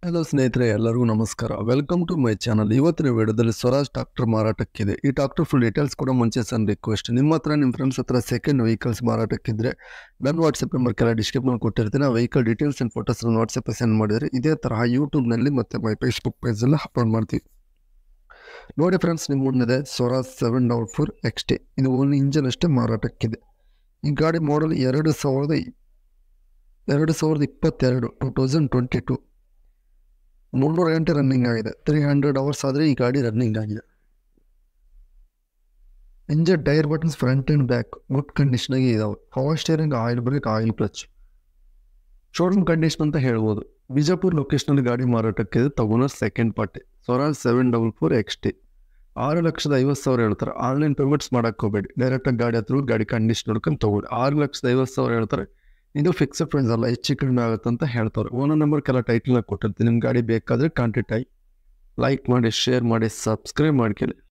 Hello ಸ್ನೇಹಿತರೆ, ಎಲ್ಲರಿಗೂ ನಮಸ್ಕಾರ. Welcome to my channel. ಇವತ್ತಿನ ವಿಡಿಯೋದಲ್ಲಿ ಸ್ವರಾಜ್ ಟ್ರಾಕ್ಟರ್ ಮಾರಾಟಕ್ಕಿದೆ. ಈ ಟ್ರಾಕ್ಟರ್ ಫುಲ್ ಡೀಟೇಲ್ಸ್ ಕೂಡ ಮುಂಚೆ ಸಣ್ಣ ರಿಕ್ವೆಸ್ಟ್, ನಿಮ್ಮ ಹತ್ರ ನಿಮ್ಮ ಫ್ರೆಂಡ್ಸ್ ಹತ್ರ ಸೆಕೆಂಡ್ ವೆಹಿಕಲ್ಸ್ ಮಾರಾಟಕ್ಕಿದ್ರೆ ನನ್ನ ವಾಟ್ಸಪ್ ನಂಬರ್ ಕೆಲ ಡಿಸ್ಕ್ರಿಪ್ಷನ್ ಕೊಟ್ಟಿರ್ತೀನಿ. ಆ vehicle details and photos WhatsApp send ಮಾಡಿದರೆ ಇದೇ ತರಹ ಯೂಟ್ಯೂಬ್ನಲ್ಲಿ ಮತ್ತು ಮೈ ಫೇಸ್ಬುಕ್ ಪೇಜಲ್ಲಿ ಅಪ್ಲೋಡ್ ಮಾಡ್ತೀವಿ. ನೋಡಿ ಫ್ರೆಂಡ್ಸ್, ನಿಮ್ಮ ಮುಂದೆ ಸ್ವರಾಜ್ 744 XT. ಇದು ಓನ್ಲಿ ಇಂಜನ್ ಅಷ್ಟೇ ಮಾರಾಟಕ್ಕಿದೆ. ಈ ಗಾಡಿ ಮಾಡಲ್ 2022 2022. 300 ಗಂಟೆ ರನ್ನಿಂಗ್ ಆಗಿದೆ. 300 ಅವರ್ಸ್ ಆದರೆ ಈ ಗಾಡಿ ರನ್ನಿಂಗ್ ಆಗಿದೆ. Engine tyre buttons front and back good ಕಂಡೀಷನಾಗಿ ಇದಾವೆ. Power steering, oil brake, oil clutch, showroom condition ಅಂತ ಹೇಳ್ಬೋದು. ಬಿಜಾಪುರ್ ಲೊಕೇಶನಲ್ಲಿ ಗಾಡಿ ಮಾರಾಟಕ್ಕಿದೆ. ತಗೋನರ್ ಸೆಕೆಂಡ್ ಪಾರ್ಟಿ ಸ್ವರಾಜ್ 744 XT. 6,50,000 ಹೇಳ್ತಾರೆ. ಆನ್ಲೈನ್ ಪೇಮೆಂಟ್ಸ್ ಮಾಡೋಕ್ಕೆ ಹೋಗಬೇಡಿ, ಡೈರೆಕ್ಟಾಗಿ ಗಾಡಿ ಹತ್ರ ಗಾಡಿ ಕಂಡೀಷನ್ ನೋಡ್ಕೊಂಡು ತೊಗೊಳ್ಳಿ. 6,50,000 ಹೇಳ್ತಾರೆ. ಇದು ಫಿಕ್ಸ್ಡ್ ಪ್ರೈಸ್ ಅಲ್ಲ, ಹೆಚ್ಚು ಕಡಿಮೆ ಆಗುತ್ತೆ ಅಂತ ಹೇಳ್ತಾರೆ. ಓನರ್ ನಂಬರ್ ಕೆಲ ಟೈಟಲ್ನ ಕೊಟ್ಟಿರ್ತೀನಿ. ನಿಮ್ಮ ಗಾಡಿ ಬೇಕಾದರೆ ಕಾಂಟ್ಯಾಕ್ಟ್ ಆಗಿ. ಲೈಕ್ ಮಾಡಿ, ಶೇರ್ ಮಾಡಿ, ಸಬ್ಸ್ಕ್ರೈಬ್ ಮಾಡ್ಕೊಳ್ಳಿ.